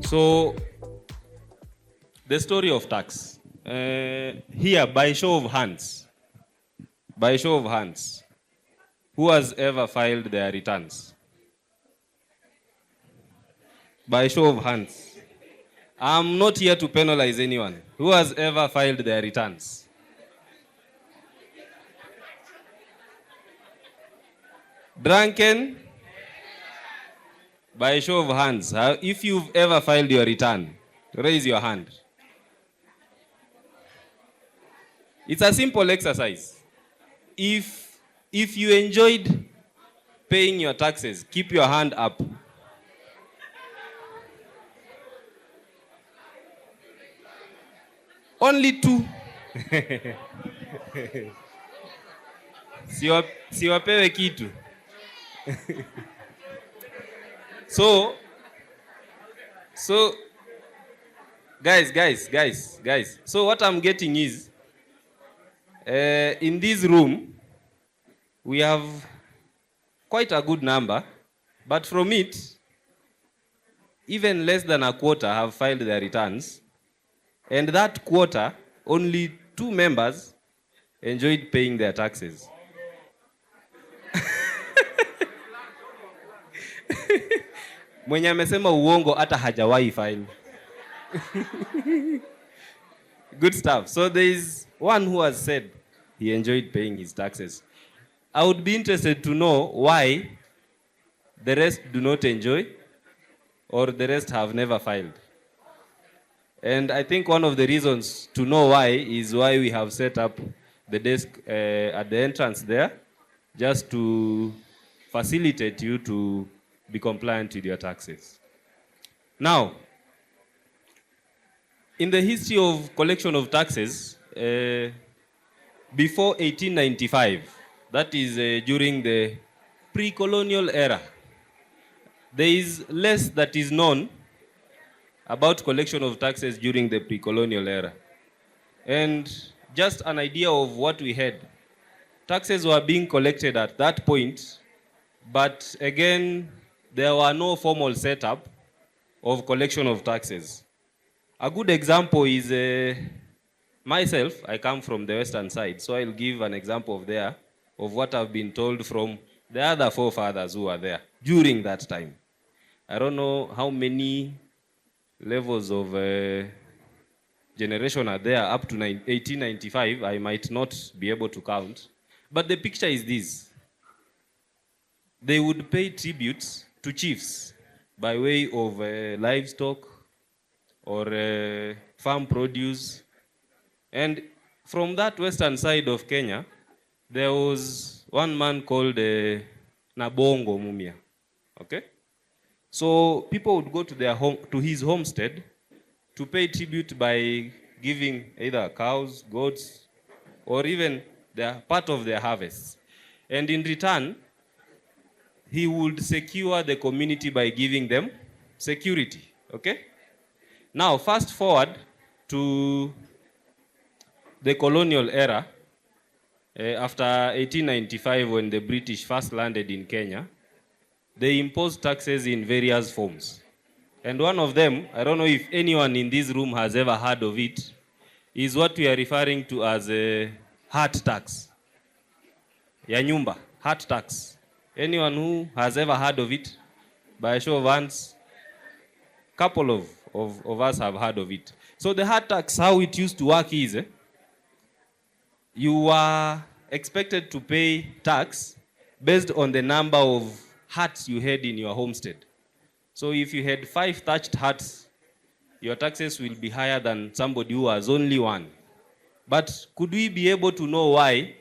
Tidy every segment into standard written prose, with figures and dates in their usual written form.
So, the story of tax. Here, by show of hands, who has ever filed their returns? By show of hands. I'm not here to penalize anyone. Who has ever filed their returns? Drunken? By show of hands. If you've ever filed your return, raise your hand. It's a simple exercise. If you enjoyed paying your taxes, keep your hand up. Only 2. Siwapewe kitu. So guys. So what I'm getting is, in this room, we have quite a good number, but from it, even less than a quarter have filed their returns. And that quarter, only 2 members enjoyed paying their taxes. Mwenye amesema uongo hata hajawahi file. Good stuff. So there is one who has said he enjoyed paying his taxes. I would be interested to know why the rest do not enjoy, or the rest have never filed. And I think one of the reasons to know why is why we have set up the desk at the entrance there, just to facilitate you to be compliant with your taxes. Now, in the history of collection of taxes, before 1895, that is during the pre-colonial era, there is less that is known about collection of taxes during the pre-colonial era. And just an idea of what we had. Taxes were being collected at that point, but again, there were no formal setup of collection of taxes. A good example is myself. I come from the western side, so I'll give an example of what I've been told from the other forefathers who were there during that time. I don't know how many levels of generation are there up to 1895. I might not be able to count, but the picture is this. They would pay tributes to chiefs by way of livestock or farm produce. And from that western side of Kenya, there was one man called Nabongo Mumia. Okay? So people would go to his homestead to pay tribute by giving either cows, goats, or even part of their harvests. And in return, he would secure the community by giving them security. Okay? Now, fast forward to the colonial era, after 1895, when the British first landed in Kenya, they imposed taxes in various forms. And one of them, I don't know if anyone in this room has ever heard of it, is what we are referring to as a heart tax. Ya nyumba, heart tax. Anyone who has ever heard of it? By a show of hands, couple of us have heard of it. So the heart tax, how it used to work is, you are expected to pay tax based on the number of huts you had in your homestead. So if you had 5 thatched huts, your taxes will be higher than somebody who has only 1. But could we be able to know why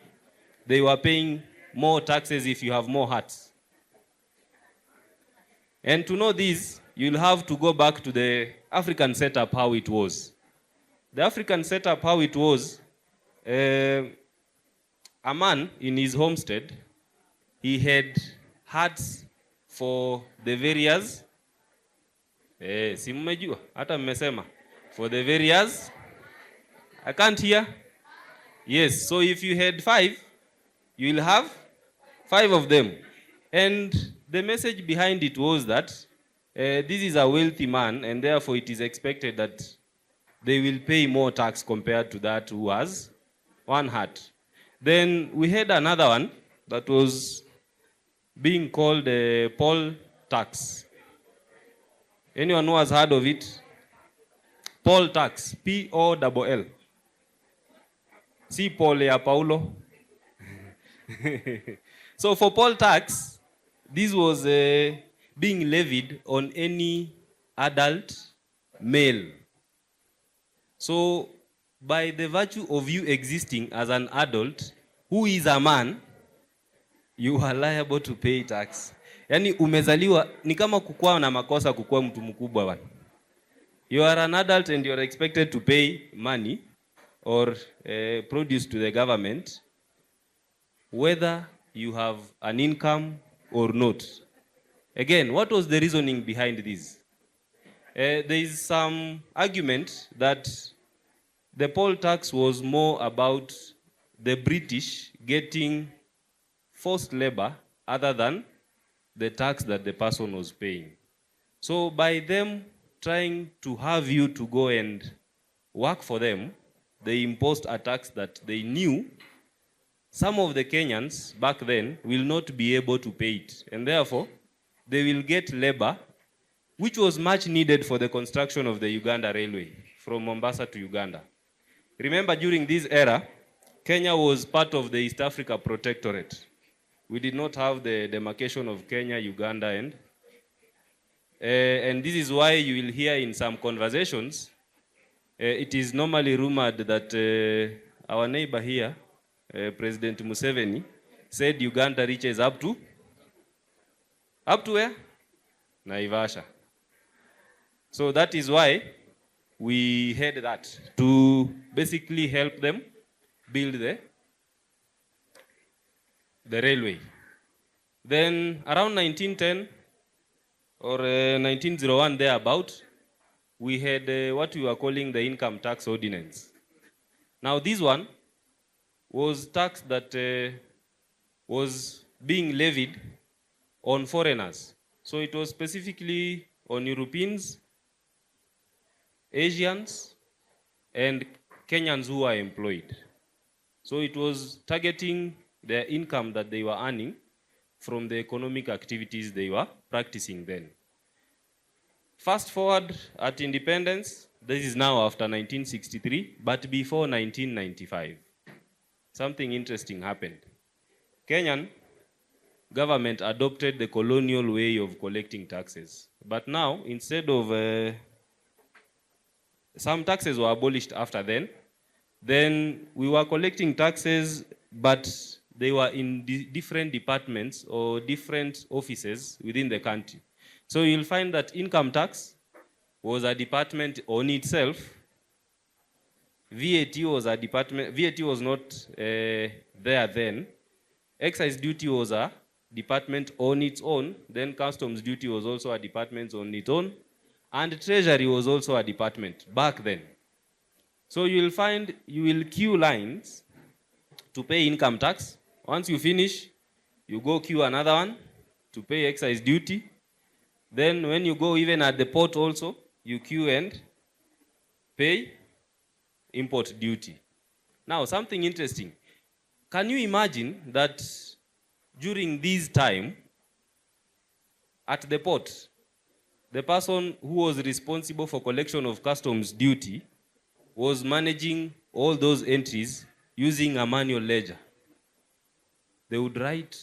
they were paying more taxes if you have more huts? And to know this, you'll have to go back to the African setup, how it was. The African setup, how it was, a man in his homestead, he had huts for the various, si mmejua, hata mmesema, for the various, I can't hear. Yes, so if you had 5, you will have 5 of them. And the message behind it was that This is a wealthy man, and therefore it is expected that they will pay more tax compared to that who has one hat. Then we had another one that was being called poll tax. Anyone who has heard of it? Poll tax, P-O-L-L. See Paul ya Paulo. So for poll tax, this was being levied on any adult male. So by the virtue of you existing as an adult who is a man, you are liable to pay tax. Yani umezaliwa ni kama kukua na makosa kukua mtu mkubwa bwana. You are an adult and you are expected to pay money or produce to the government whether you have an income or not. Again, what was the reasoning behind this? There is some argument that the poll tax was more about the British getting forced labor other than the tax that the person was paying. So by them trying to have you to go and work for them, they imposed a tax that they knew some of the Kenyans back then will not be able to pay it. And therefore, they will get labor, which was much needed for the construction of the Uganda Railway from Mombasa to Uganda. Remember, during this era, Kenya was part of the East Africa Protectorate. We did not have the demarcation of Kenya, Uganda, and this is why you will hear in some conversations, it is normally rumored that our neighbor here, President Museveni, said Uganda reaches up to where? Naivasha. So that is why we had that, to basically help them build the railway. Then around 1910 or 1901 thereabout, we had what we were calling the income tax ordinance. Now this one was tax that was being levied on foreigners. So it was specifically on Europeans, Asians, and Kenyans who are employed. So it was targeting their income that they were earning from the economic activities they were practicing then. Fast forward at independence, this is now after 1963, but before 1995, something interesting happened. Kenyan government adopted the colonial way of collecting taxes. But now, instead of some taxes were abolished after then we were collecting taxes, but they were in different departments or different offices within the country. So you'll find that income tax was a department on itself. VAT was a department. VAT was not there then. Excise duty was a department on its own. Then customs duty was also a department on its own. And Treasury was also a department back then. So you will find you will queue lines to pay income tax. Once you finish, you go queue another one to pay excise duty. Then when you go even at the port also, you queue and pay import duty. Now, something interesting. Can you imagine that during this time, at the port, the person who was responsible for collection of customs duty was managing all those entries using a manual ledger? They would write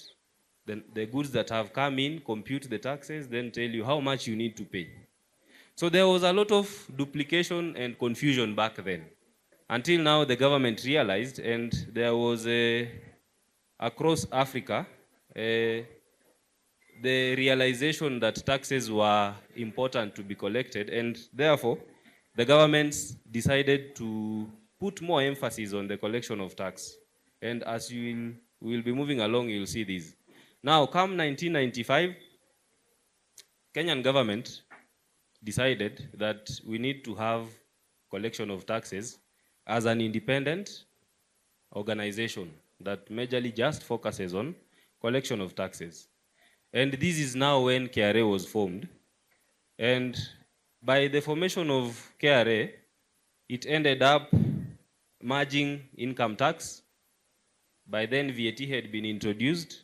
the goods that have come in, compute the taxes, then tell you how much you need to pay. So there was a lot of duplication and confusion back then. Until now, the government realized, and there was across Africa, the realization that taxes were important to be collected, and therefore, the governments decided to put more emphasis on the collection of tax. And as we will be moving along, you'll see this. Now, come 1995, Kenyan government decided that we need to have collection of taxes as an independent organization that majorly just focuses on collection of taxes. And this is now when KRA was formed. And by the formation of KRA, it ended up merging income tax. By then, VAT had been introduced,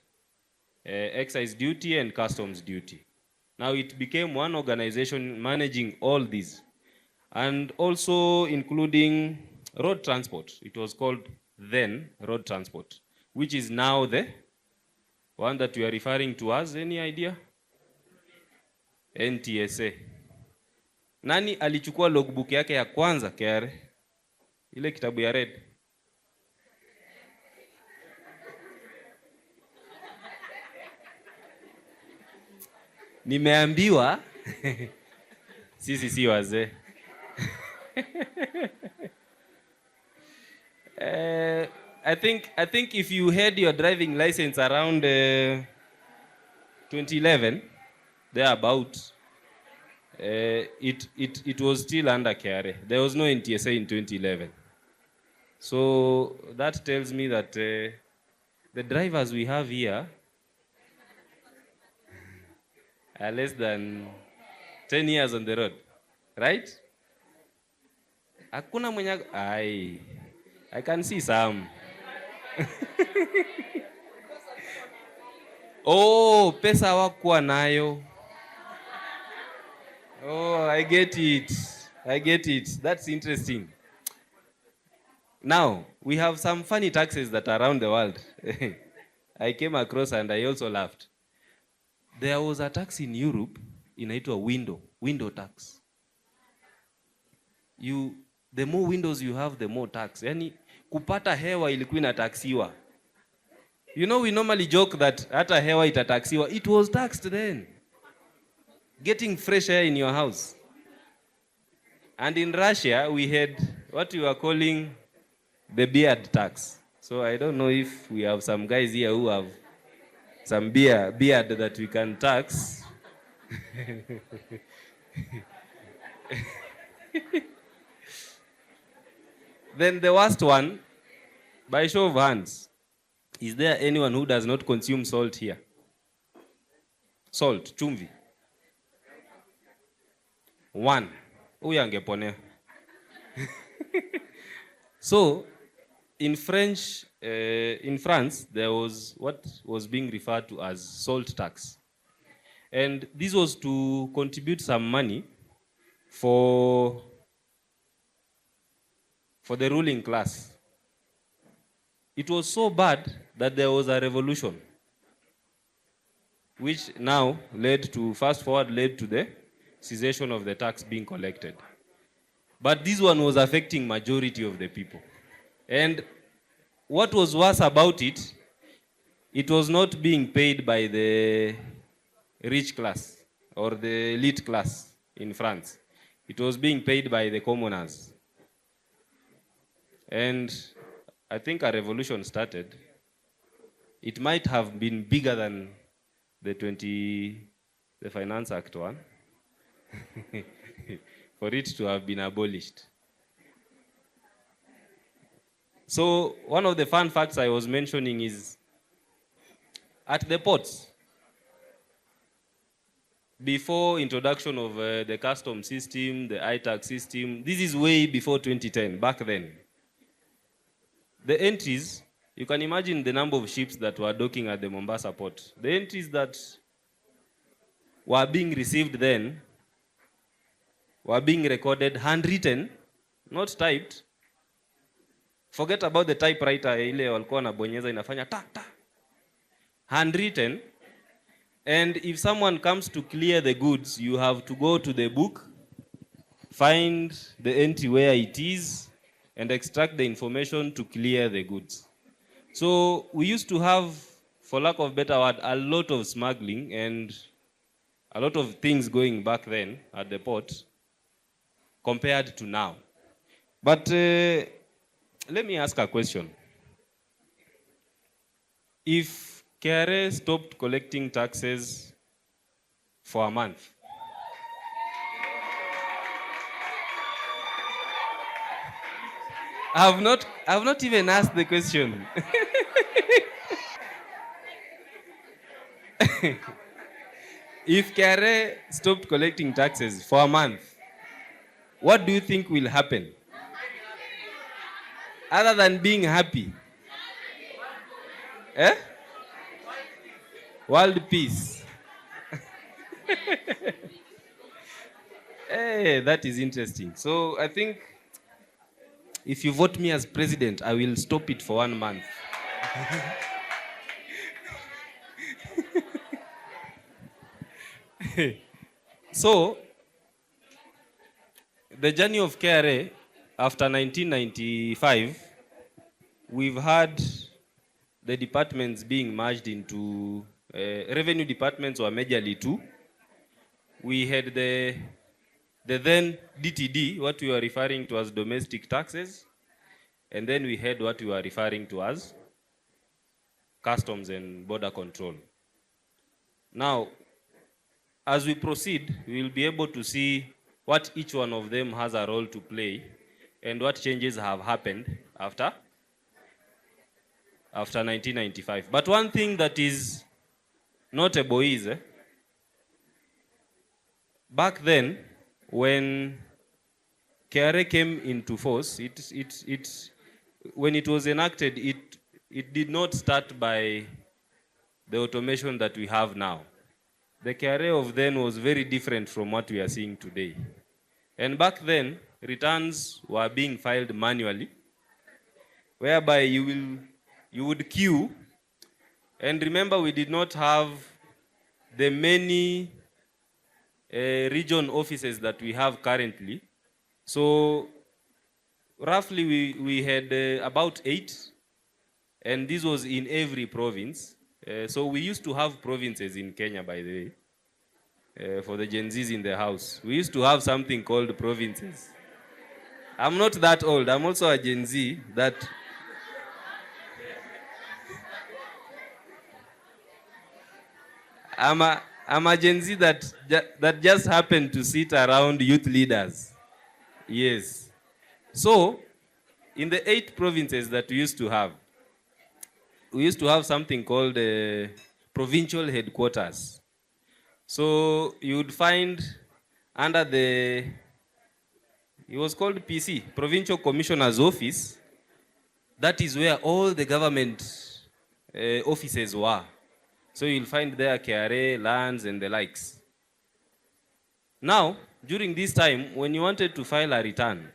excise duty and customs duty. Now it became one organization managing all these, and also including road transport. It was called then road transport, which is now the one that we are referring to as, any idea? NTSA. Nani alichukua logbook yake ya kwanza KRA? Ile kitabu ya red. Nimeambiwa sisi si wazee. I think if you had your driving license around 2011, thereabout, it was still under KRA. There was no NTSA in 2011. So that tells me that the drivers we have here are less than 10 years on the road, right? Hakuna mwenye I can see some. Oh, pesa hawakuwa nayo. Oh, I get it. That's interesting. Now, we have some funny taxes that are around the world. I came across and I also laughed. There was a tax in Europe inaitwa window tax. The more windows you have, the more tax. Yani kupata hewa ilikuwa inataxiwa. You know, we normally joke that hata hewa itataxiwa. It was taxed then. Getting fresh air in your house. And in Russia, we had what we were calling the beard tax. So I don't know if we have some guys here who have some beard that we can tax. Then the worst one, by show of hands, is there anyone who does not consume salt here? Salt, chumvi. One. Huyu angeponea. So, in France, there was what was being referred to as salt tax. And this was to contribute some money for the ruling class. It was so bad that there was a revolution, which now led to the cessation of the tax being collected. But this one was affecting majority of the people. And what was worse about it, it was not being paid by the rich class or the elite class in France. It was being paid by the commoners. And I think a revolution started. It might have been bigger than the Finance Act one for it to have been abolished. So one of the fun facts I was mentioning is at the ports, before introduction of the custom system, the ITAX system, this is way before 2010, back then. The entries, you can imagine the number of ships that were docking at the Mombasa port. The entries that were being received then were being recorded handwritten, not typed. Forget about the typewriter ile walikuwa wanabonyeza inafanya ta ta. Handwritten. And if someone comes to clear the goods, you have to go to the book, find the entry where it is, and extract the information to clear the goods. So we used to have, for lack of better word, a lot of smuggling and a lot of things going back then at the port compared to now. But let me ask a question. If KRA stopped collecting taxes for a month, I've not even asked the question. If KRA stopped collecting taxes for a month, what do you think will happen? Other than being happy? Eh? World peace. Hey, that is interesting. So I think if you vote me as president, I will stop it for 1 month. So, the journey of KRA after 1995, we've had the departments being merged into revenue departments were majorly two. We had the then DTD, what we were referring to as domestic taxes, and then we had what we were referring to as customs and border control. Now, as we proceed, we will be able to see what each one of them has a role to play and what changes have happened after 1995. But one thing that is notable is back then, when KRA came into force, when it was enacted, it did not start by the automation that we have now. The KRA of then was very different from what we are seeing today. And back then, returns were being filed manually, whereby you would queue. And remember, we did not have the many region offices that we have currently. So roughly we had about 8, and this was in every province. So we used to have provinces in Kenya, by the way. For the Gen Zs in the house, we used to have something called provinces. I'm not that old. I'm also a Gen Z that I'm a Gen Z that just happened to sit around youth leaders. Yes. So, in the 8 provinces that we used to have something called provincial headquarters. So you would find under it was called PC, Provincial Commissioner's Office. That is where all the government offices were. So you'll find there KRA, lands, and the likes. Now, during this time, when you wanted to file a return,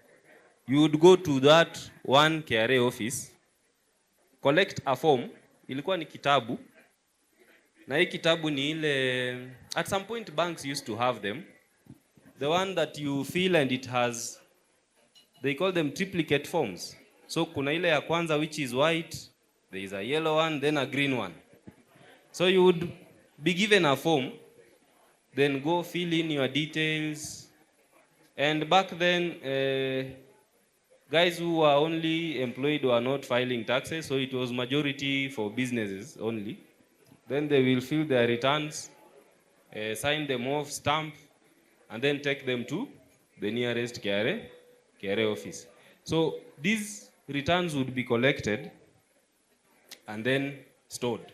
you would go to that one KRA office, collect a form, ilikuwa ni kitabu, na hii kitabu ni ile, at some point banks used to have them, the one that you fill and it has, they call them triplicate forms. So kuna ile ya kwanza which is white, there is a yellow one, then a green one. So you would be given a form, then go fill in your details. And back then, guys who were only employed were not filing taxes, so it was majority for businesses only. Then they will fill their returns, sign them off, stamp, and then take them to the nearest KRA office. So these returns would be collected and then stored.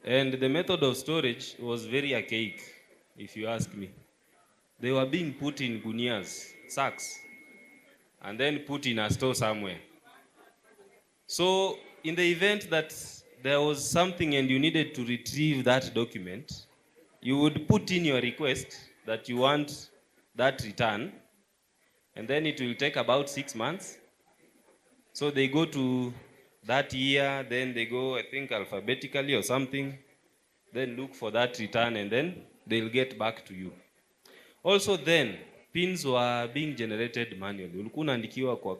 And the method of storage was very archaic, if you ask me. They were being put in gunias, sacks, and then put in a store somewhere. So in the event that there was something and you needed to retrieve that document, you would put in your request that you want that return, and then it will take about 6 months. So they go to that year, then they go, I think, alphabetically or something, then look for that return, and then they'll get back to you. Also then, pins were being generated manually. Ulikuwa unaandikiwa kwa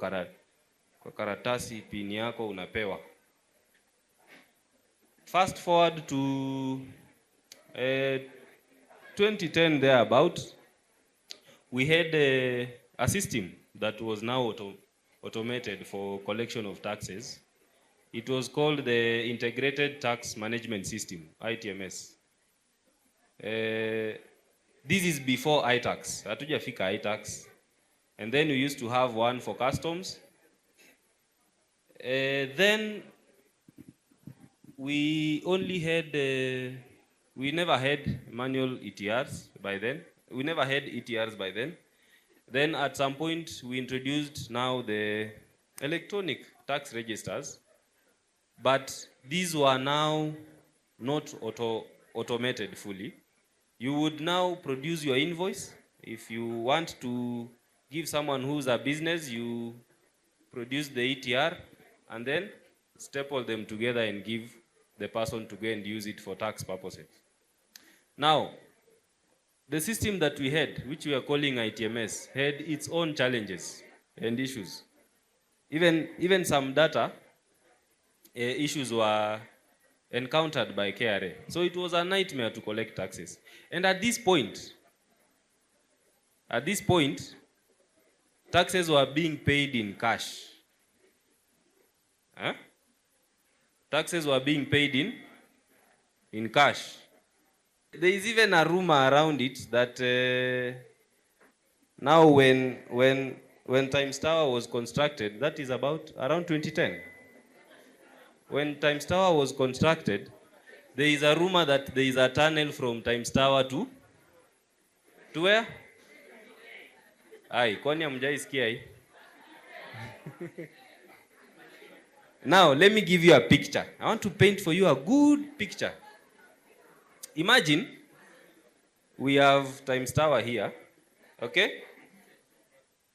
karatasi, pin yako unapewa. Fast forward to 2010 thereabout, we had a system that was now automated for collection of taxes. It was called the Integrated Tax Management System, ITMS. This is before iTax. Hatujafika iTax. And then we used to have one for customs. Then we only had we never had manual ETRs by then. We never had ETRs by then. Then at some point, we introduced now the electronic tax registers, but these were now not automated fully. You would now produce your invoice. If you want to give someone who's a business, you produce the ETR and then staple them together and give the person to go and use it for tax purposes. Now, the system that we had, which we are calling ITMS, had its own challenges and issues. Even some data issues were encountered by KRA. So it was a nightmare to collect taxes. And at this point, taxes were being paid in cash. Huh? Taxes were being paid in cash. There is even a rumor around it that now when Times Tower was constructed, that is about around 2010. When Times Tower was constructed, there is a rumor that there is a tunnel from Times Tower to where? Ai, kwani hamjaisikia hii? Now, let me give you a picture. I want to paint for you a good picture. Imagine we have Times Tower here, okay?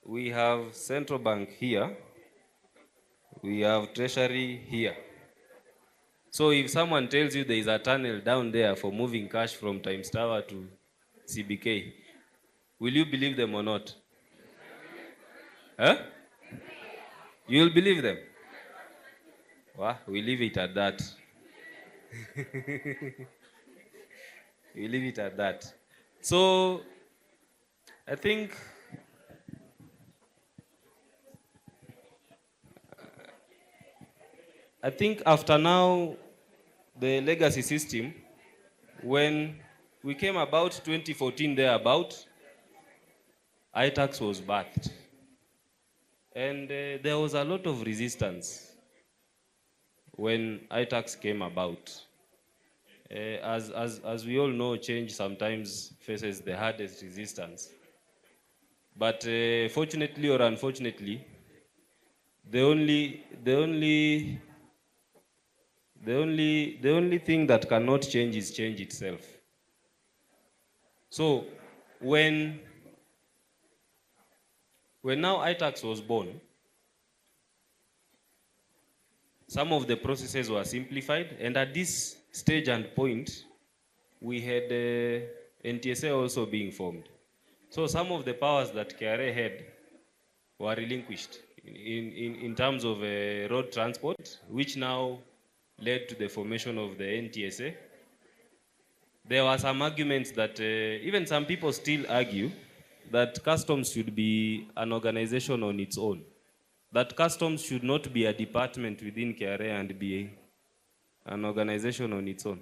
We have Central Bank here. We have Treasury here. So if someone tells you there is a tunnel down there for moving cash from Times Tower to CBK, will you believe them or not? Huh? You will believe them? Well, we leave it at that. We leave it at that. So, I think after now, the legacy system, when we came about 2014 thereabout, iTax was birthed. And there was a lot of resistance when iTax came about. As we all know, change sometimes faces the hardest resistance. But fortunately or unfortunately, the only thing that cannot change is change itself. So when now iTax was born, some of the processes were simplified, and at this stage and point, we had NTSA also being formed. So some of the powers that KRA had were relinquished in terms of road transport, which now led to the formation of the NTSA. There were some arguments that even some people still argue that customs should be an organization on its own. That customs should not be a department within KRA and be an organization on its own.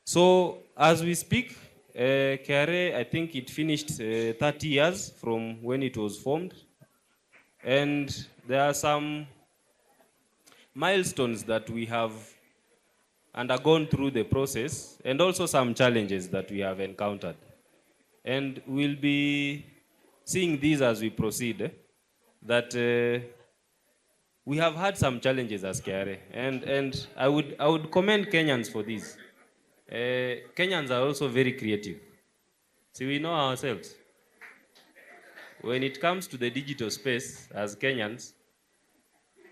So as we speak, KRA, I think it finished 30 years from when it was formed. And there are some milestones that we have undergone through the process, and also some challenges that we have encountered. And we'll be seeing these as we proceed, that we have had some challenges as KRA, and I would commend Kenyans for this. Kenyans are also very creative. See, we know ourselves. When it comes to the digital space, as Kenyans,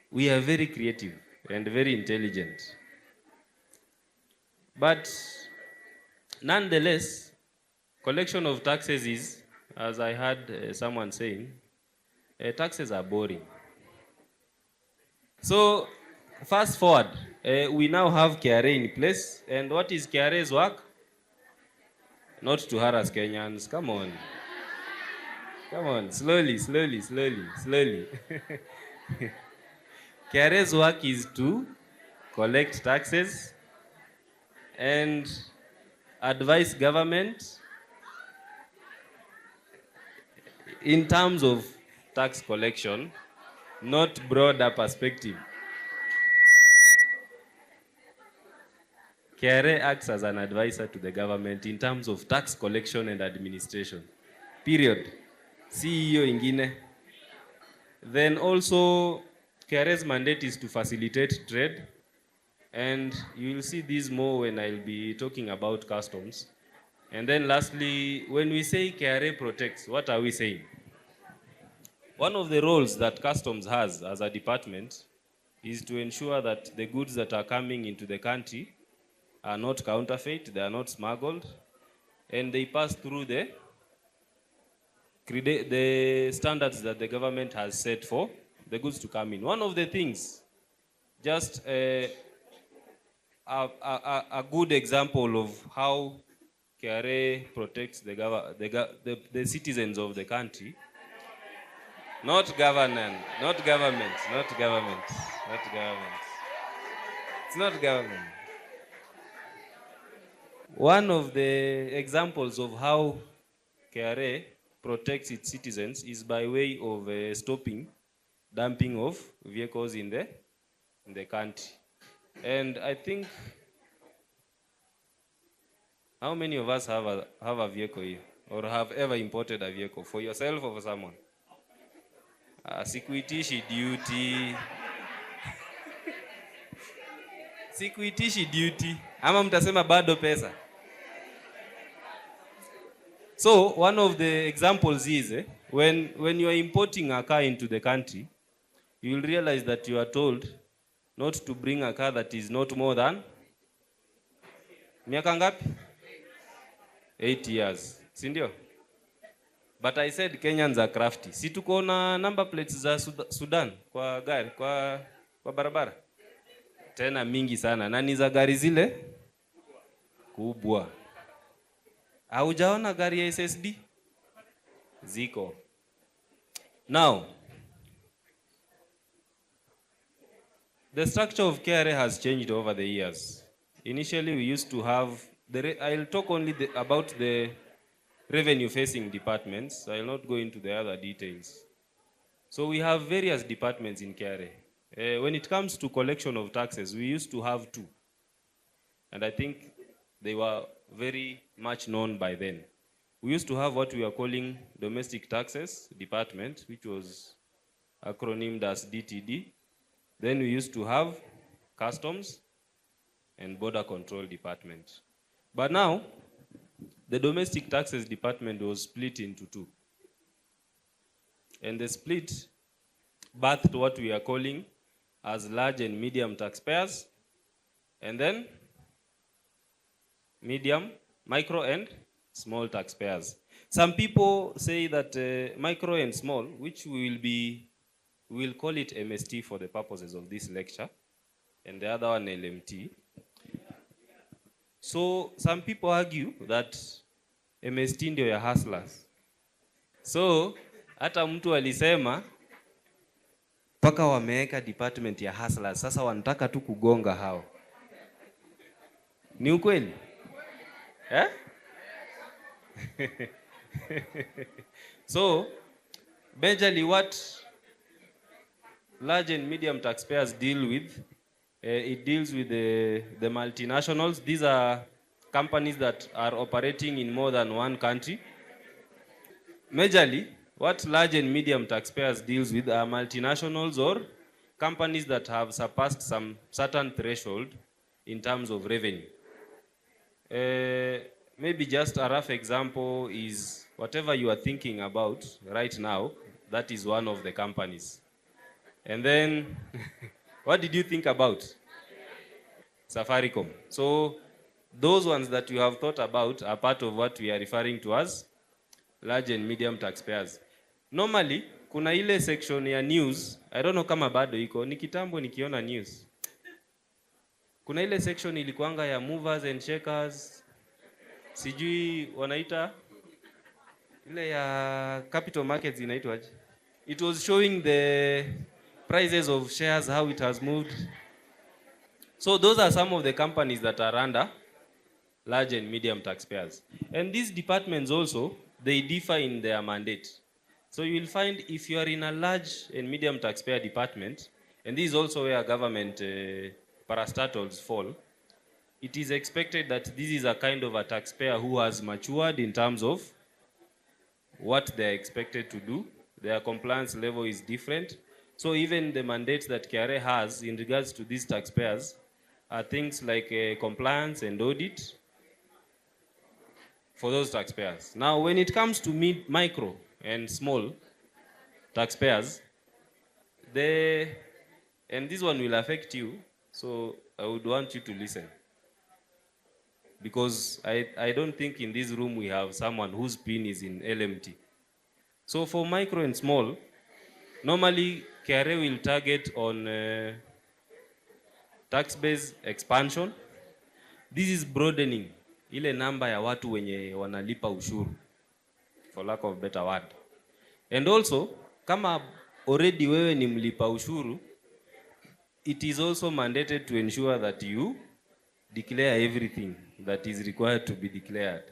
we are very creative and very intelligent. But nonetheless, collection of taxes is, as I heard someone saying, taxes are boring. So, fast forward, we now have KRA in place, and what is KRA's work? Not to harass Kenyans, come on. Come on, slowly. KRA's work is to collect taxes and advise government in terms of tax collection, not broader perspective. KRA acts as an advisor to the government in terms of tax collection and administration. Period. CEO ingine. Then also, KRA's mandate is to facilitate trade, and you will see this more when I'll be talking about customs. And then lastly, when we say KRA protects, what are we saying? One of the roles that customs has as a department is to ensure that the goods that are coming into the country are not counterfeit, they are not smuggled, and they pass through the standards that the government has set for the goods to come in. One of the things, just a good example of how KRA protects the citizens of the country. Not government. It's not government. One of the examples of how KRA protects its citizens is by way of stopping dumping of vehicles in the country. And I think, how many of us have a vehicle here, or have ever imported a vehicle for yourself or for someone? Sikuitishi duty. Sikuitishi duty. Ama mtasema bado pesa. So one of the examples is when you are importing a car into the country, you will realize that you are told not to bring a car that is not more than miaka ngapi? 8 years. Si ndio? But I said Kenyans are crafty. Si tuko na number plates za Sudan kwa gari, kwa barabara. Tena mingi sana. Na ni za gari zile kubwa. Haujaona gari ya SSD? Ziko. Now, the structure of KRA has changed over the years. Initially, we used to have, I'll talk only about the revenue-facing departments. I'll not go into the other details. So we have various departments in KRA. When it comes to collection of taxes, we used to have 2. And I think they were very much known by then. We used to have what we are calling Domestic Taxes Department, which was acronymed as DTD. Then we used to have Customs and Border Control Department. But now, the Domestic Taxes Department was split into 2. And the split birthed what we are calling as large and medium taxpayers, and then medium, micro and small taxpayers. Some people say that micro and small, which we will call it MST for the purposes of this lecture, and the other one LMT. So some people argue that MST ndio ya hustlers. So hata mtu alisema paka wameweka department ya hustlers, sasa wanataka tu kugonga hao. Ni ukweli? Eh? So majorly what large and medium taxpayers deal with, it deals with the multinationals. These are companies that are operating in more than one country. Majorly, what large and medium taxpayers deals with are multinationals or companies that have surpassed some certain threshold in terms of revenue. Maybe just a rough example is whatever you are thinking about right now, that is one of the companies. And then, what did you think about? Safaricom. So, those ones that you have thought about are part of what we are referring to as large and medium taxpayers. Normally, kuna ile section ya news, I don't know kama bado iko, ni kitambo nikiona news. Kuna ile section ilikuanga ya movers and shakers, sijui wanaita, ile ya capital markets inaitwaje? It was showing the prices of shares, how it has moved. So those are some of the companies that are under large and medium taxpayers. And these departments also, they differ in their mandate. So you will find if you are in a large and medium taxpayer department, and this is also where government parastatals fall, it is expected that this is a kind of a taxpayer who has matured in terms of what they are expected to do. Their compliance level is different. So even the mandates that KRA has in regards to these taxpayers are things like compliance and audit for those taxpayers. Now, when it comes to micro and small taxpayers, and this one will affect you, so I would want you to listen. Because I don't think in this room we have someone whose PIN is in LMT. So for micro and small, normally KRA will target on tax base expansion. This is broadening ile namba ya watu wenye wanalipa ushuru, for lack of better word. And also, kama already wewe ni mlipa ushuru, it is also mandated to ensure that you declare everything that is required to be declared.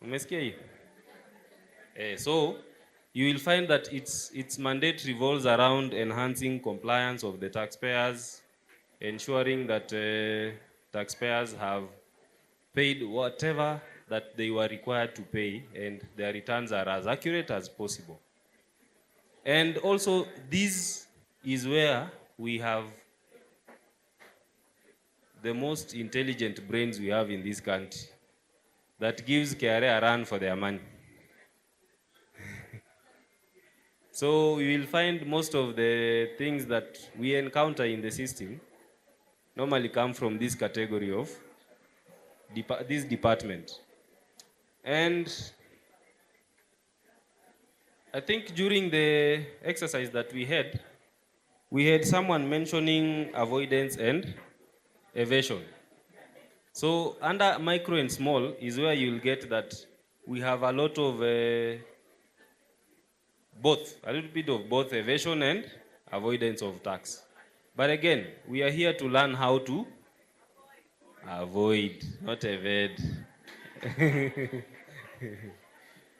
Umesikia hiyo? So you will find that its mandate revolves around enhancing compliance of the taxpayers, ensuring that taxpayers have paid whatever that they were required to pay and their returns are as accurate as possible. And also, this is where we have the most intelligent brains we have in this country that gives KRA a run for their money. So we will find most of the things that we encounter in the system normally come from this category of this department. And I think during the exercise that we had someone mentioning avoidance and evasion. So under micro and small is where you'll get that we have a lot of a little bit of both evasion and avoidance of tax. But again, we are here to learn how to avoid, not evade.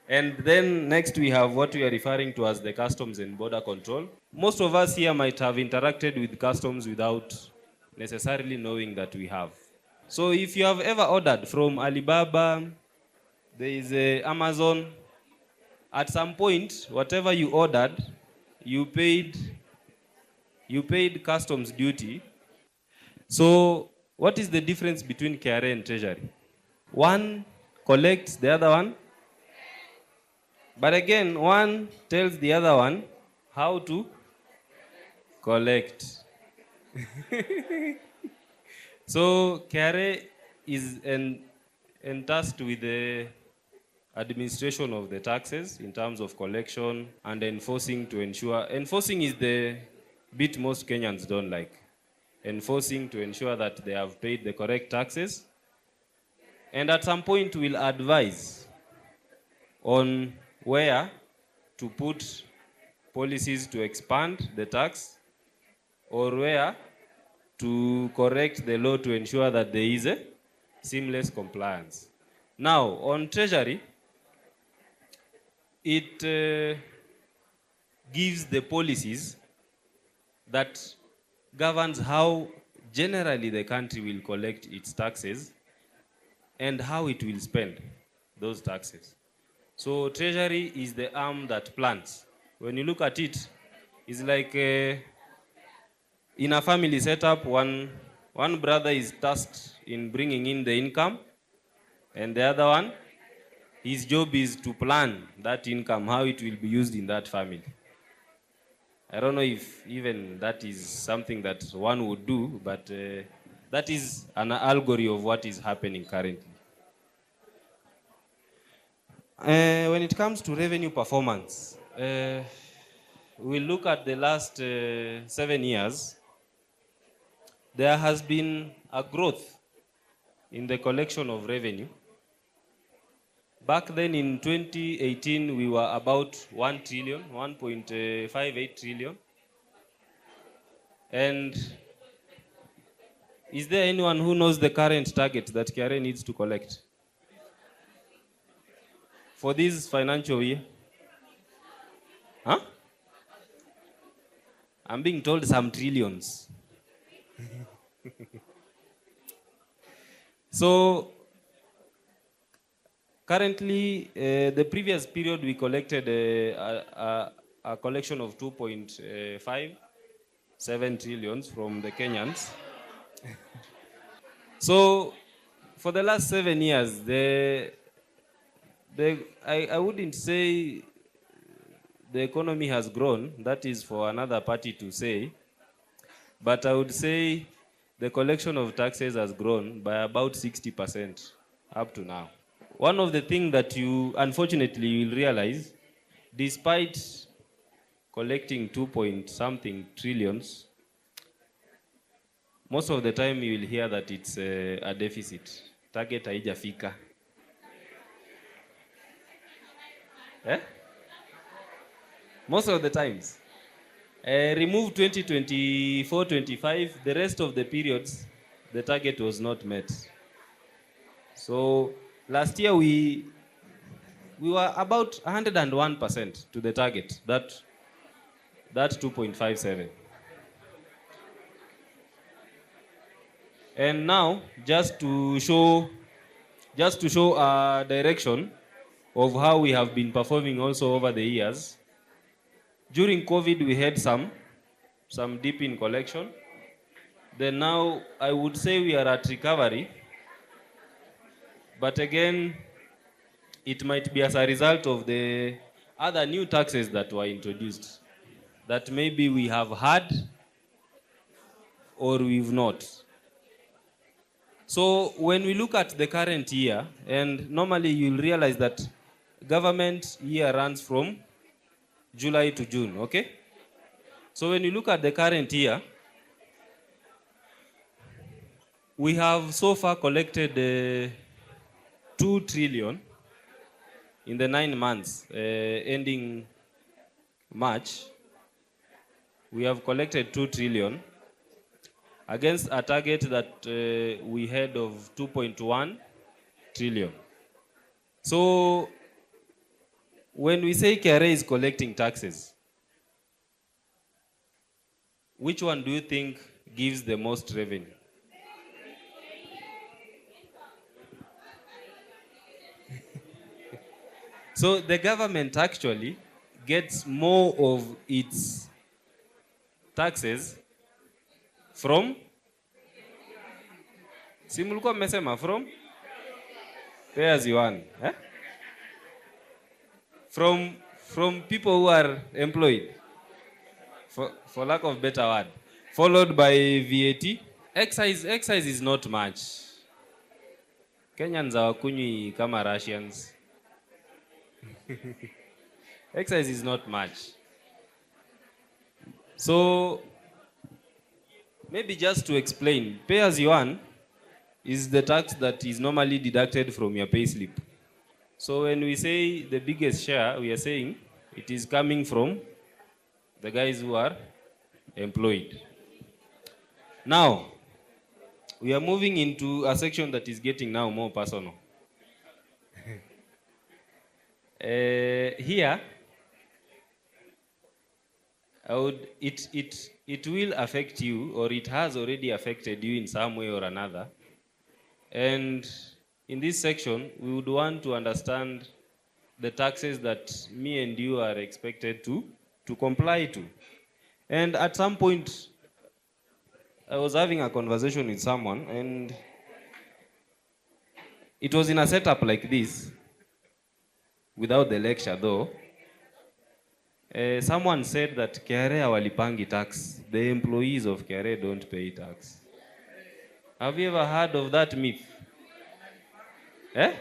And then next we have what we are referring to as the customs and border control. Most of us here might have interacted with customs without necessarily knowing that we have. So if you have ever ordered from Alibaba, there is Amazon, at some point, whatever you ordered, you paid customs duty. So what is the difference between KRA and Treasury? One collects, the other one. But again, one tells the other one how to collect. So KRA is tasked with the administration of the taxes in terms of collection and enforcing to ensure. Enforcing is the bit most Kenyans don't like. Enforcing to ensure that they have paid the correct taxes. And at some point we'll advise on where to put policies to expand the tax or where to correct the law to ensure that there is a seamless compliance. Now, on Treasury, it gives the policies that governs how generally the country will collect its taxes and how it will spend those taxes. So Treasury is the arm that plans. When you look at it, it's like in a family setup, one brother is tasked in bringing in the income, and the other one, his job is to plan that income, how it will be used in that family. I don't know if even that is something that one would do, but that is an allegory of what is happening currently. When it comes to revenue performance, we'll look at the last 7 years. There has been a growth in the collection of revenue. Back then in 2018, we were about 1 trillion, 1.58 trillion. And is there anyone who knows the current target that KRA needs to collect for this financial year? Huh? I'm being told some trillions. So currently, the previous period we collected a collection of 2.57 trillions from the Kenyans. So for the last 7 years, I wouldn't say the economy has grown. That is for another party to say. But I would say the collection of taxes has grown by about 60% up to now. One of the things that you unfortunately will realize, despite collecting 2 point something trillions, most of the time you will hear that it's a deficit. Target haijafika. Eh? Most of the times. Remove 2024-25, the rest of the periods, the target was not met. So last year we were about 101% to the target, that 2.57. And now, just to show a direction of how we have been performing also over the years. During COVID, we had some dip in collection. Then now, I would say we are at recovery. But again, it might be as a result of the other new taxes that were introduced, that maybe we have had or we've not. So when we look at the current year, and normally you'll realize that government year runs from July to June, okay? So when you look at the current year, we have so far collected 2 trillion in the 9 months ending March. We have collected 2 trillion against a target that we had of 2.1 trillion. So when we say KRA is collecting taxes, which one do you think gives the most revenue? So the government actually gets more of its taxes from, si mulikuwa mmesema from pay as you earn, eh? From people who are employed, for lack of better word, followed by VAT. Excise is not much. Kenyans hawakunywi kama Russians. Excise is not much. So maybe just to explain, pay as you earn is the tax that is normally deducted from your pay slip. So when we say the biggest share, we are saying it is coming from the guys who are employed. Now, we are moving into a section that is getting now more personal. Here, it will affect you, or it has already affected you in some way or another. And in this section, we would want to understand the taxes that me and you are expected to comply to. And at some point, I was having a conversation with someone, and it was in a setup like this, without the lecture though. Someone said that KRA hawalipangi tax. The employees of KRA don't pay tax. Have you ever heard of that myth? Eh?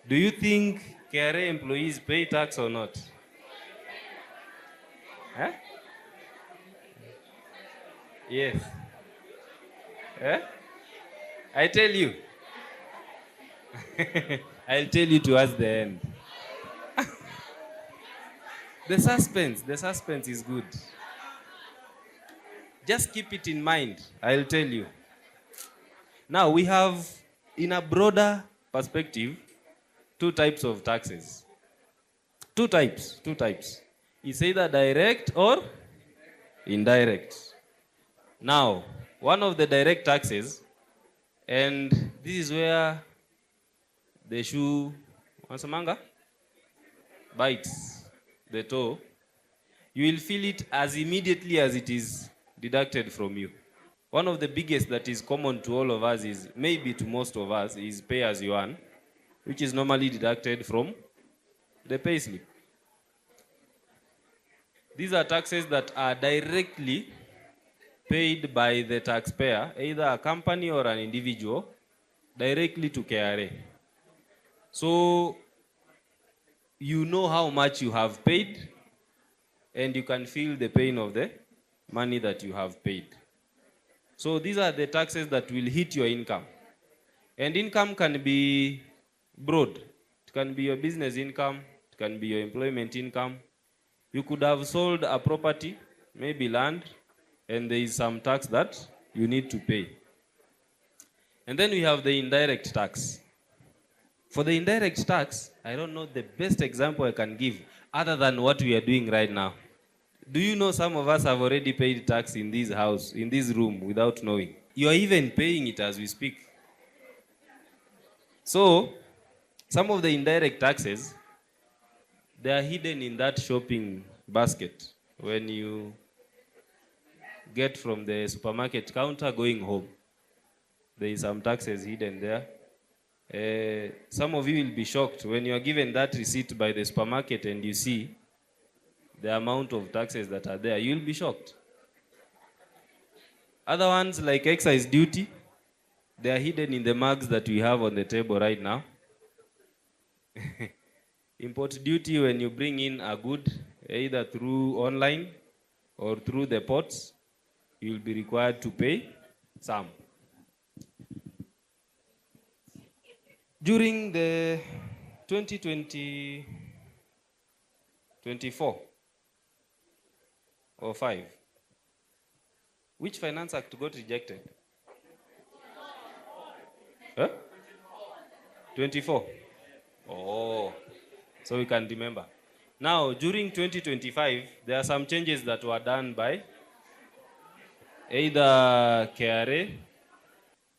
Do you think KRA employees pay tax or not? Eh? Yes. Eh? I tell you. I'll tell you towards the end. The suspense is good. Just keep it in mind. I'll tell you. Now we have, in a broader perspective, two types of taxes. Two types. It's either direct or indirect. Now, one of the direct taxes And this is where the shoe, wansamanga, bites the toe. You will feel it as immediately as it is deducted from you. One of the biggest that is common to all of us is, maybe to most of us, is pay as you earn, which is normally deducted from the payslip. These are taxes that are directly paid by the taxpayer, either a company or an individual, directly to KRA. So you know how much you have paid, and you can feel the pain of the money that you have paid. So these are the taxes that will hit your income. And income can be broad. It can be your business income, it can be your employment income. You could have sold a property, maybe land, and there is some tax that you need to pay. And then we have the indirect tax. For the indirect tax, I don't know the best example I can give other than what we are doing right now. Do you know some of us have already paid tax in this house, in this room, without knowing? You are even paying it as we speak. So, some of the indirect taxes, they are hidden in that shopping basket when you get from the supermarket counter going home. There is some taxes hidden there. Some of you will be shocked when you are given that receipt by the supermarket and you see the amount of taxes that are there. You will be shocked. Other ones like excise duty, they are hidden in the mugs that we have on the table right now. Import duty, when you bring in a good, either through online or through the ports, you will be required to pay some. During the 2024 or 5, which finance act got rejected? 24. Oh, so we can remember. Now, during 2025, there are some changes that were done by either KRA.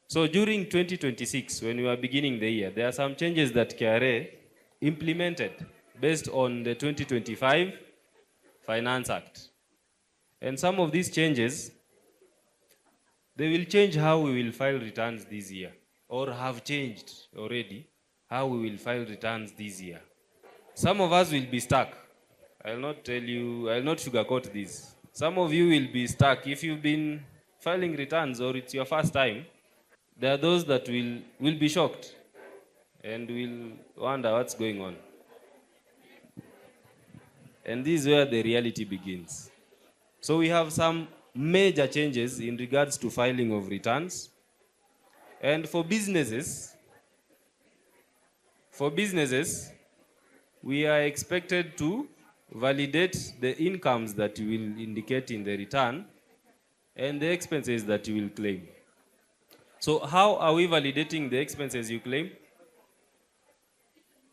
So during 2026, when we were beginning the year, there are some changes that KRA implemented based on the 2025 Finance Act. And some of these changes, they will change how we will file returns this year, or have changed already how we will file returns this year. Some of us will be stuck. I'll not tell you, I'll not sugarcoat this. Some of you will be stuck if you've been filing returns or it's your first time. There are those that will be shocked and will wonder what's going on. And this is where the reality begins. So we have some major changes in regards to filing of returns. And for businesses, we are expected to validate the incomes that you will indicate in the return and the expenses that you will claim. So how are we validating the expenses you claim?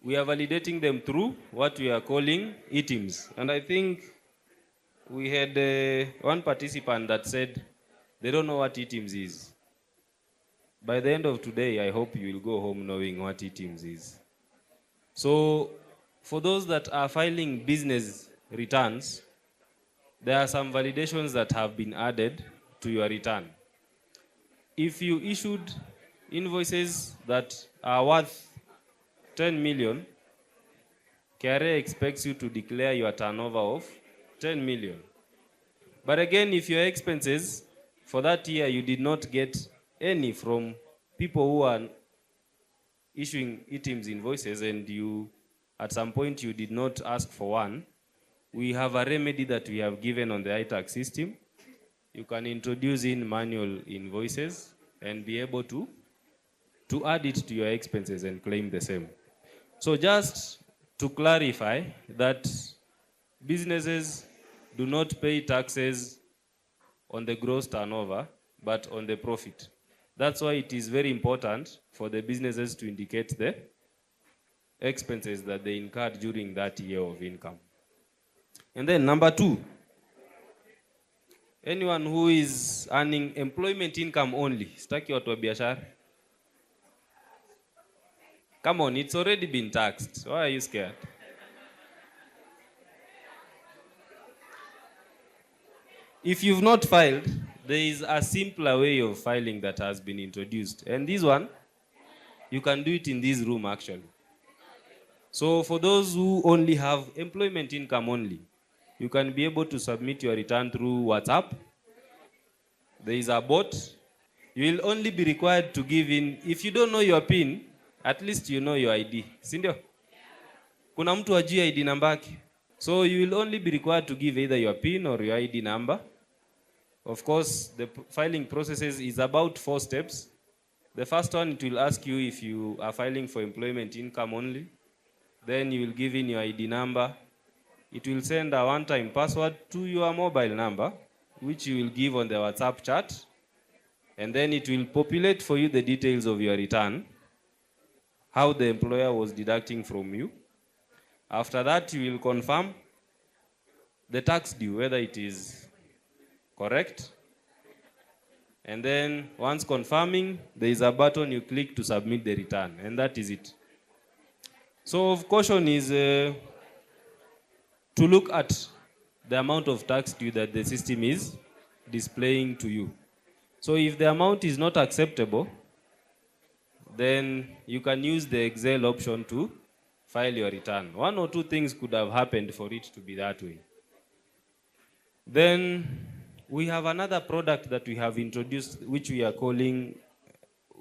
We are validating them through what we are calling items. And I think we had one participant that said they don't know what items is. By the end of today, I hope you will go home knowing what items is. So for those that are filing business returns, there are some validations that have been added to your return. If you issued invoices that are worth 10 million, KRA expects you to declare your turnover of 10 million. But again, if your expenses for that year you did not get any from people who are issuing items invoices and you at some point you did not ask for one, we have a remedy that we have given on the iTax system. You can introduce in manual invoices and be able to add it to your expenses and claim the same. So just to clarify that businesses do not pay taxes on the gross turnover, but on the profit. That's why it is very important for the businesses to indicate the expenses that they incurred during that year of income. And then number 2, anyone who is earning employment income only, sitaki watu wa biashara, Come on, it's already been taxed. Why are you scared? If you've not filed, there is a simpler way of filing that has been introduced. And this one, you can do it in this room actually. So for those who only have employment income only, you can be able to submit your return through WhatsApp. There is a bot. You will only be required to give in, if you don't know your PIN, at least you know your ID. Sindio? Kuna mtu ajui ID namba yake. So you will only be required to give either your PIN or your ID number. Of course, the filing processes is about 4 steps. The first one, it will ask you if you are filing for employment income only. Then you will give in your ID number. It will send a one-time password to your mobile number, which you will give on the WhatsApp chat. And then it will populate for you the details of your return, how the employer was deducting from you. After that, you will confirm the tax due, whether it is correct. And then once confirming, there is a button you click to submit the return, and that is it. So of caution is to look at the amount of tax due that the system is displaying to you. So if the amount is not acceptable, then you can use the Excel option to file your return. 1 or 2 things could have happened for it to be that way. Then we have another product that we have introduced, which we are calling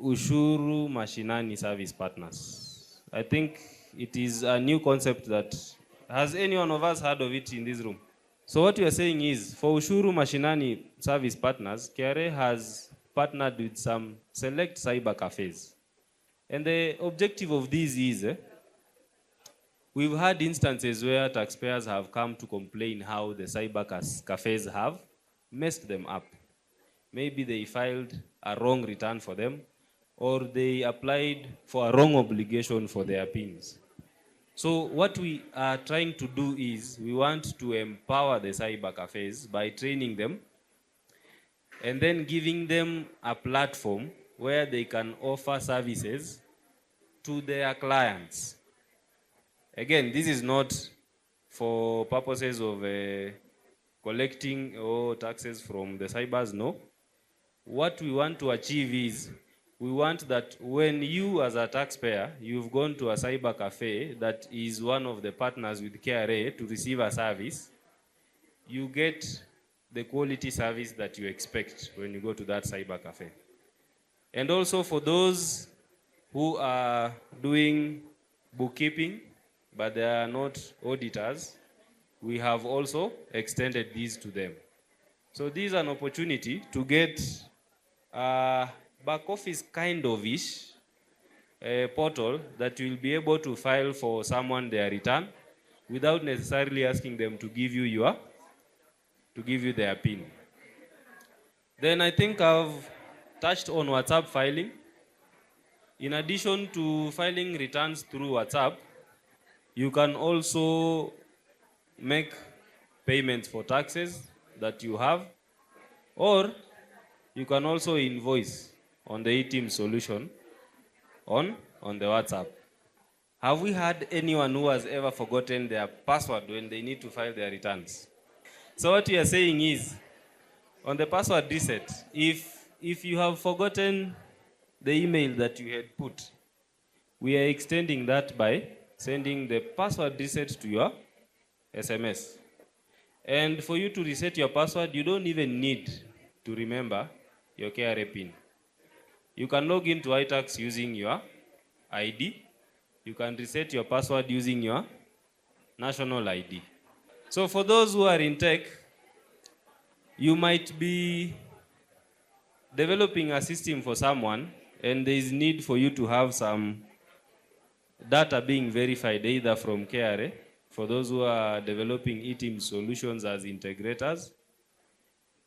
Ushuru Mashinani Service Partners. I think it is a new concept that, has any one of us heard of it in this room? So what we are saying is, for Ushuru Mashinani Service Partners, KRA has partnered with some select cyber cafes. And the objective of this is, we've had instances where taxpayers have come to complain how the cyber cafes have messed them up. Maybe they filed a wrong return for them, or they applied for a wrong obligation for their PINs. So what we are trying to do is, we want to empower the cyber cafes by training them and then giving them a platform where they can offer services to their clients. Again, this is not for purposes of collecting all taxes from the cybers, no. What we want to achieve is, we want that when you as a taxpayer, you've gone to a cyber cafe that is one of the partners with KRA to receive a service, you get the quality service that you expect when you go to that cyber cafe. And also for those who are doing bookkeeping, but they are not auditors, we have also extended these to them. So this is an opportunity to get back office kind of ish portal that will be able to file for someone their return without necessarily asking them to give you their PIN. Then I think I've touched on WhatsApp filing. In addition to filing returns through WhatsApp, you can also make payments for taxes that you have, or you can also invoice on the eTeam solution on the WhatsApp. Have we had anyone who has ever forgotten their password when they need to file their returns? So what we are saying is, on the password reset, if you have forgotten the email that you had put, we are extending that by sending the password reset to your SMS. And for you to reset your password, you don't even need to remember your KRA PIN. You can log into iTax using your ID. You can reset your password using your national ID. So for those who are in tech, you might be developing a system for someone, and there is need for you to have some data being verified either from KRA, for those who are developing eTeam solutions as integrators.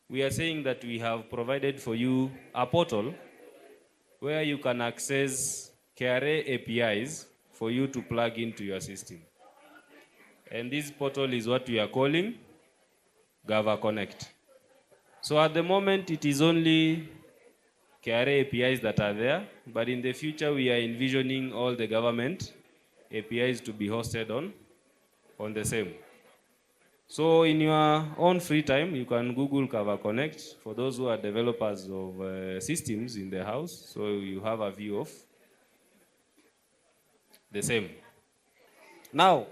We are saying that we have provided for you a portal where you can access KRA APIs for you to plug into your system. And this portal is what we are calling Gava Connect. So at the moment, it is only KRA APIs that are there, but in the future we are envisioning all the government APIs to be hosted on the same. So in your own free time, you can Google Cover Connect for those who are developers of systems in the house, so you have a view of the same. Now,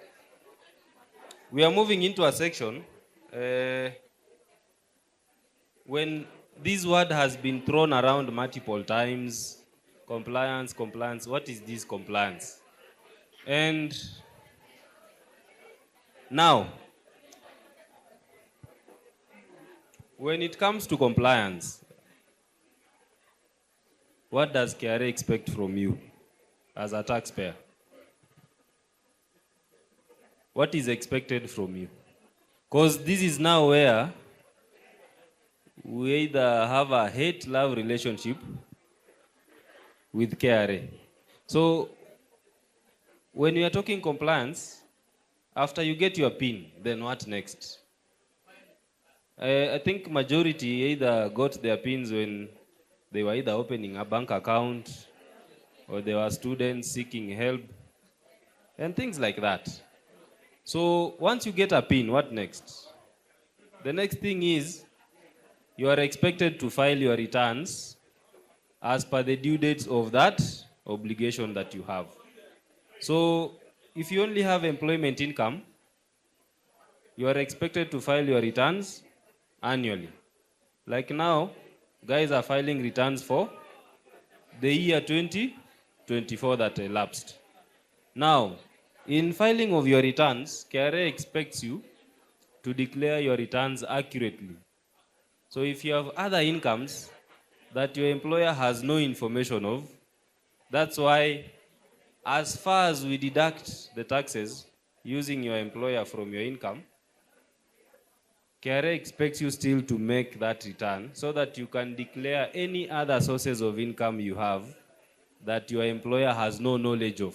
we are moving into a section when this word has been thrown around multiple times, compliance, what is this compliance? And now, when it comes to compliance, what does KRA expect from you as a taxpayer? What is expected from you? Because this is now where we either have a hate-love relationship with KRA. So when you are talking compliance, after you get your PIN, then what next? I think majority either got their PINs when they were either opening a bank account or they were students seeking help and things like that. So once you get a PIN, what next? The next thing is you are expected to file your returns as per the due dates of that obligation that you have. So if you only have employment income, you are expected to file your returns annually. Like now, guys are filing returns for the year 2024 that elapsed. Now, in filing of your returns, KRA expects you to declare your returns accurately. So if you have other incomes that your employer has no information of, that's why as far as we deduct the taxes using your employer from your income, KRA expects you still to make that return so that you can declare any other sources of income you have that your employer has no knowledge of.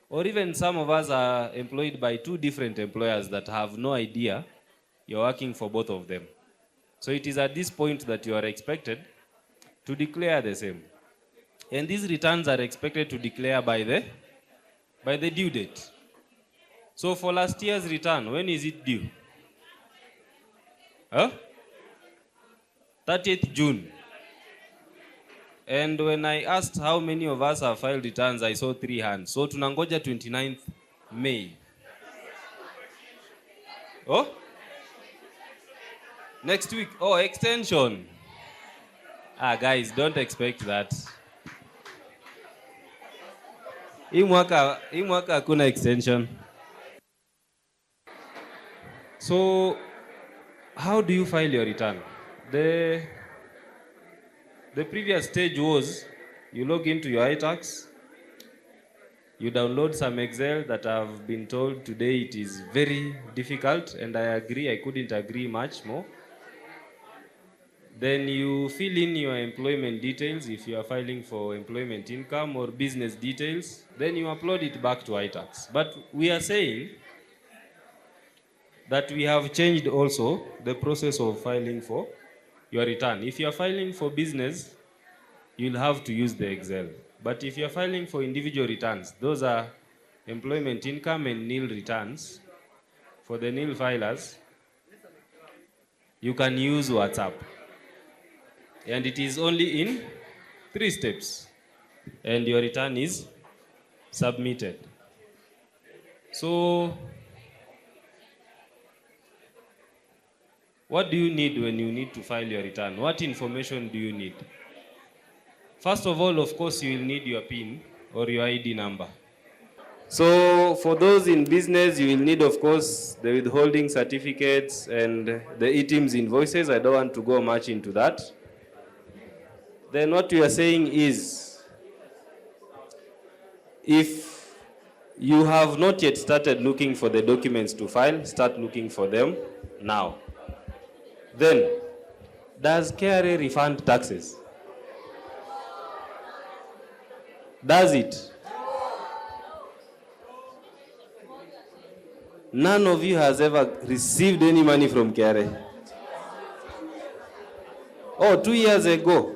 Or even some of us are employed by two different employers that have no idea you're working for both of them. So it is at this point that you are expected to declare the same. And these returns are expected to declare by the due date. So for last year's return, when is it due? 30th June. And when I asked how many of us have filed returns, I saw 3 hands. So tunangoja 29th May. Oh? Next week. Oh, extension. Guys, don't expect that. Hii mwaka hakuna extension. So, how do you file your return? The previous stage was you log into your iTax, you download some Excel that I've been told today it is very difficult, and I agree, I couldn't agree much more. Then you fill in your employment details if you are filing for employment income or business details. Then you upload it back to iTax. But we are saying that we have changed also the process of filing for your return. If you are filing for business, you'll have to use the Excel. But if you're filing for individual returns, those are employment income and nil returns. For the nil filers, you can use WhatsApp. And it is only in 3 steps. And your return is submitted. So, what do you need when you need to file your return? What information do you need? First of all, of course, you will need your PIN or your ID number. So for those in business, you will need, of course, the withholding certificates and the ETIMS invoices. I don't want to go much into that. Then what we are saying is, if you have not yet started looking for the documents to file, start looking for them now. Then, does KRA refund taxes? Does it? None of you has ever received any money from KRA. Oh, 2 years ago.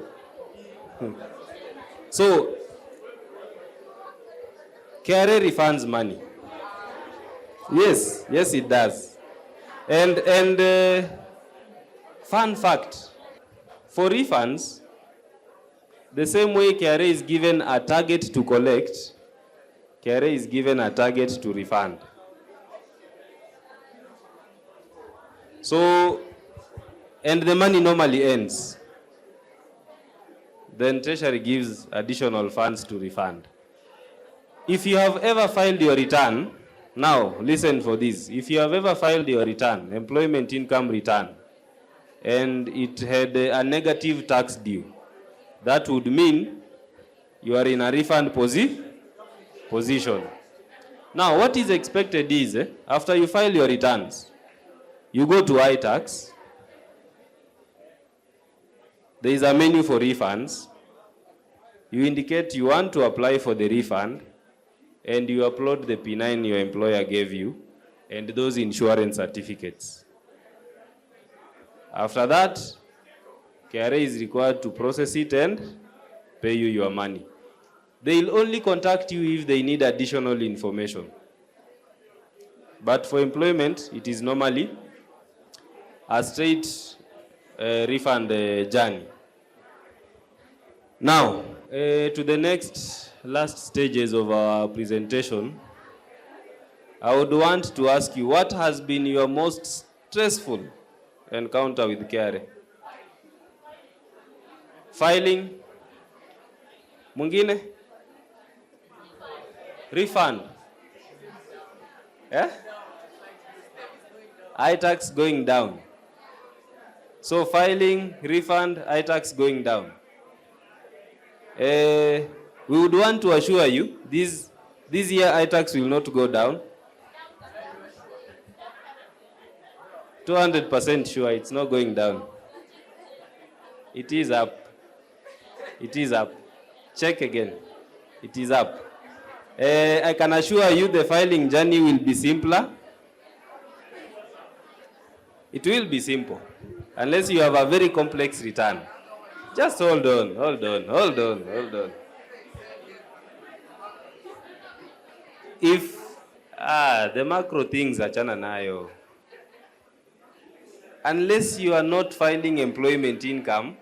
So, KRA refunds money. Yes, yes it does. And fun fact, for refunds, the same way KRA is given a target to collect, KRA is given a target to refund. So, and the money normally ends. Then Treasury gives additional funds to refund. If you have ever filed your return, now listen for this. If you have ever filed your return, employment income return, and it had a negative tax due, that would mean you are in a refund position. Now, what is expected is, after you file your returns, you go to iTax. There is a menu for refunds. You indicate you want to apply for the refund, and you upload the P9 your employer gave you, and those insurance certificates. After that, KRA is required to process it and pay you your money. They will only contact you if they need additional information. But for employment, it is normally a straight refund journey. Now, to the last stages of our presentation, I would want to ask you, what has been your most stressful encounter with KRA? Filing? Mungine? Refund? Yeah? iTax going down. So filing, refund, iTax going down. We would want to assure you, this year iTax will not go down. 200% sure it's not going down. It is up. It is up. Check again. It is up. I can assure you the filing journey will be simpler. It will be simple, unless you have a very complex return. Just hold on, hold on, hold on, hold on. If, the macro things achana nayo. Unless you are not filing employment income,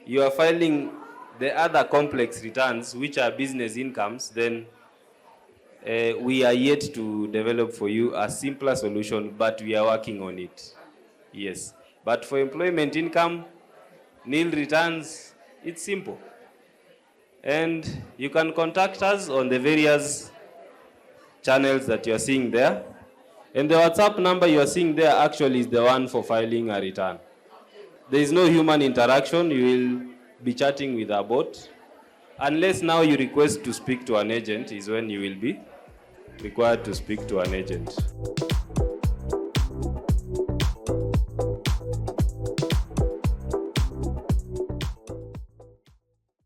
you are filing the other complex returns, which are business incomes, then we are yet to develop for you a simpler solution, but we are working on it. Yes. But for employment income, nil returns, it's simple. And you can contact us on the various channels that you're seeing there. And the WhatsApp number you're seeing there actually is the one for filing a return. There is no human interaction. You will be chatting with a bot. Unless now you request to speak to an agent, is when you will be required to speak to an agent.